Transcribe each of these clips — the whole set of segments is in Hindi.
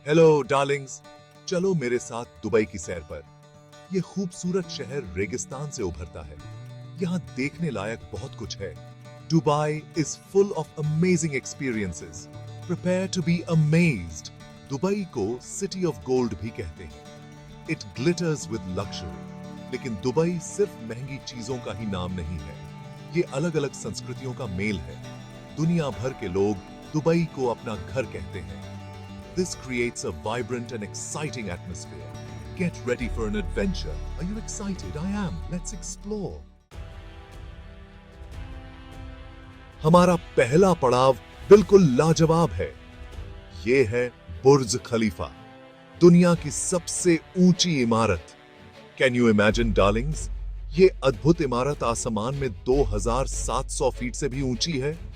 हेलो डार्लिंग्स, चलो मेरे साथ दुबई की सैर पर। ये खूबसूरत शहर रेगिस्तान से उभरता है। यहाँ देखने लायक बहुत कुछ है। Dubai is full of amazing experiences. Prepare to be amazed. Dubai को सिटी ऑफ गोल्ड भी कहते हैं। It glitters with luxury. लेकिन दुबई सिर्फ महंगी चीजों का ही नाम नहीं है। ये अलग अलग संस्कृतियों का मेल है। दुनिया भर के लोग दुबई को अपना घर कहते हैं। This creates a vibrant and exciting atmosphere. Get ready for an adventure. Are you excited? I am. Let's explore. हमारा पहला पड़ाव बिल्कुल लाजवाब है। ये है बुर्ज खलीफा, दुनिया की सबसे ऊंची इमारत। Can you imagine, darlings? ये अद्भुत इमारत आसमान में 2700 फीट से भी ऊंची है।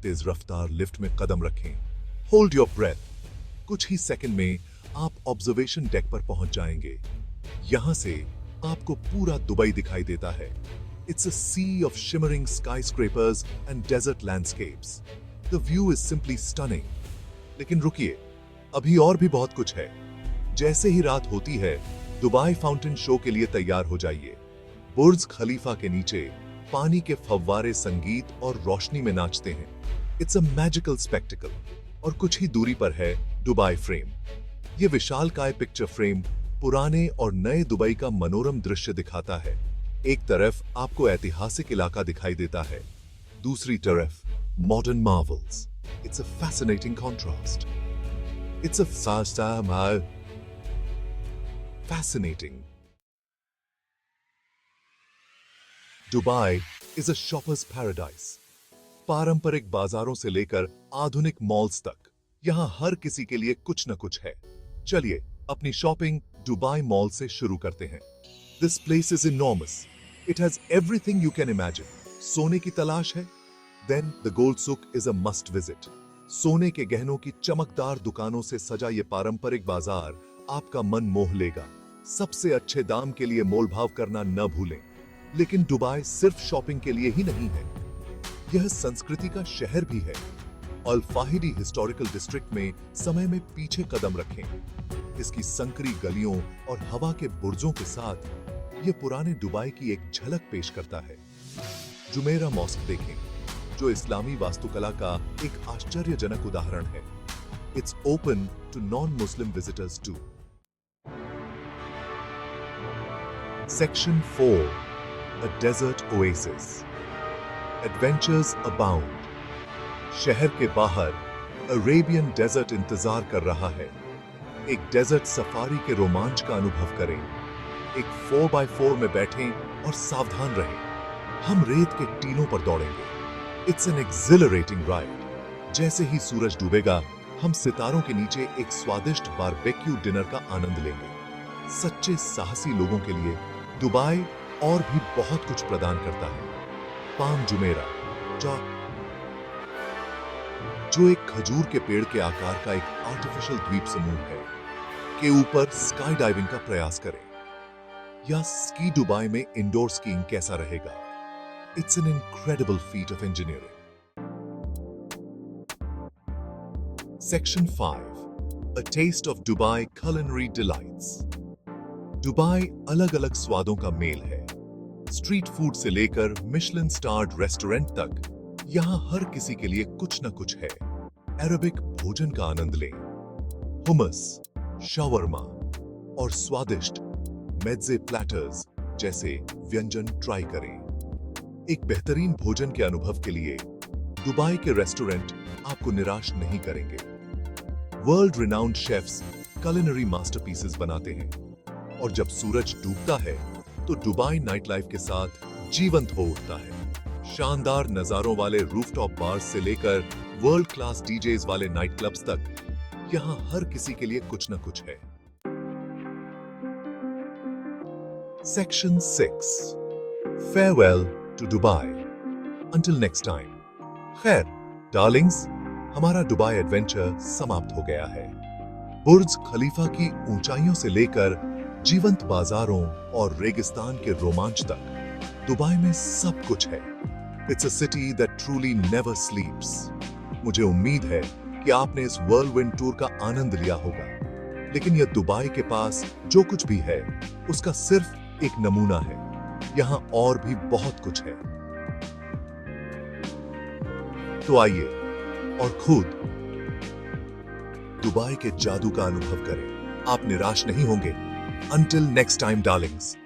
तेज रफ्तार लिफ्ट में कदम रखें। Hold your breath. कुछ ही सेकंड में आप ऑब्जर्वेशन डेक पर पहुंच जाएंगे। यहां से आपको पूरा दुबई दिखाई देता है। It's a sea of shimmering skyscrapers and desert landscapes. The view is simply stunning. लेकिन रुकिए, अभी और भी बहुत कुछ है। जैसे ही रात होती है, दुबई फाउंटेन शो के लिए तैयार हो जाइए। बुर्ज खलीफा के नीचे पानी के फव्वारे संगीत और रोशनी में नाचते हैं। It's a magical spectacled. और कुछ ही दूरी पर है दुबई फ्रेम। ये विशालकाय पिक्चर फ्रेम पुराने और नए दुबई का मनोरम दृश्य दिखाता है। एक तरफ आपको ऐतिहासिक इलाका दिखाई देता है, दूसरी तरफ modern Marvels. It's a fascinating contrast. It's a fascinating. Dubai is a shoppers paradise. पारंपरिक बाजारों से लेकर आधुनिक मॉल्स तक, यहां हर किसी के लिए कुछ न कुछ है। चलिए अपनी शॉपिंग दुबई मॉल से शुरू करते हैं। This place is enormous. It has everything you can imagine. सोने की तलाश है? देन द गोल्ड सुक इज अ मस्ट विजिट। सोने के गहनों की चमकदार दुकानों से सजा ये पारंपरिक बाजार आपका मन मोह लेगा। सबसे अच्छे दाम के लिए मोलभाव करना न भूलें। लेकिन दुबई सिर्फ शॉपिंग के लिए ही नहीं है, यह संस्कृति का शहर भी है। अल फाहिदी हिस्टोरिकल डिस्ट्रिक्ट में समय में पीछे कदम रखें। इसकी संकरी गलियों और हवा के बुर्जों के साथ यह पुराने दुबई की एक झलक पेश करता है। जुमेरा मॉस्क देखें, जो इस्लामी वास्तुकला का एक आश्चर्यजनक उदाहरण है। It's open to non Muslim visitors too. Section 4, A desert oasis. Adventures abound. शहर के बाहर अरेबियन डेजर्ट इंतजार कर रहा है। एक डेजर्ट सफारी के रोमांच का अनुभव करें। एक 4x4 में बैठें और सावधान रहें। हम रेत के टीलों पर दौड़ेंगे। It's an exhilarating ride. जैसे ही सूरज डूबेगा, हम सितारों के नीचे एक स्वादिष्ट बारबेक्यू डिनर का आनंद लेंगे। सच्चे साहसी लोगों के लिए दुबई और भी बहुत कुछ प्रदान करता है। पाम जुमेरा, जो एक खजूर के पेड़ के आकार का एक आर्टिफिशियल द्वीप समूह है, के ऊपर स्काई डाइविंग का प्रयास करें। या स्की दुबई में इंडोर स्कीइंग कैसा रहेगा? It's an incredible feet of engineering. Section 5, A taste of Dubai culinary delights. Dubai अलग अलग स्वादों का मेल है। स्ट्रीट फूड से लेकर मिशेलिन स्टार्ड रेस्टोरेंट तक, यहाँ हर किसी के लिए कुछ न कुछ है। अरबिक भोजन का आनंद लें। हुमस, शावरमा और स्वादिष्ट मेज़े प्लैटर्स जैसे व्यंजन ट्राई करें। एक बेहतरीन भोजन के अनुभव के लिए दुबई के रेस्टोरेंट आपको निराश नहीं करेंगे। World renowned chefs culinary masterpieces बनाते हैं। और जब सूरज डूबता है तो दुबई नाइट लाइफ के साथ जीवंत हो उठता है। शानदार नजारों वाले रूफटॉप बार्स से लेकर वर्ल्ड क्लास डीजेज वाले नाइट क्लब्स तक, यहां हर किसी के लिए कुछ न कुछ है। Section 6, Farewell to Dubai. Until next time. खैर डार्लिंग्स, हमारा दुबई एडवेंचर समाप्त हो गया है। बुर्ज खलीफा की ऊंचाइयों से लेकर जीवंत बाजारों और रेगिस्तान के रोमांच तक, दुबई में सब कुछ है। It's a city that truly never स्लीप्स। मुझे उम्मीद है कि आपने इस व्हर्लविंड टूर का आनंद लिया होगा, लेकिन यह दुबई के पास जो कुछ भी है उसका सिर्फ एक नमूना है। यहां और भी बहुत कुछ है। तो आइए और खुद दुबई के जादू का अनुभव करें। आप निराश नहीं होंगे। Until next time, darlings.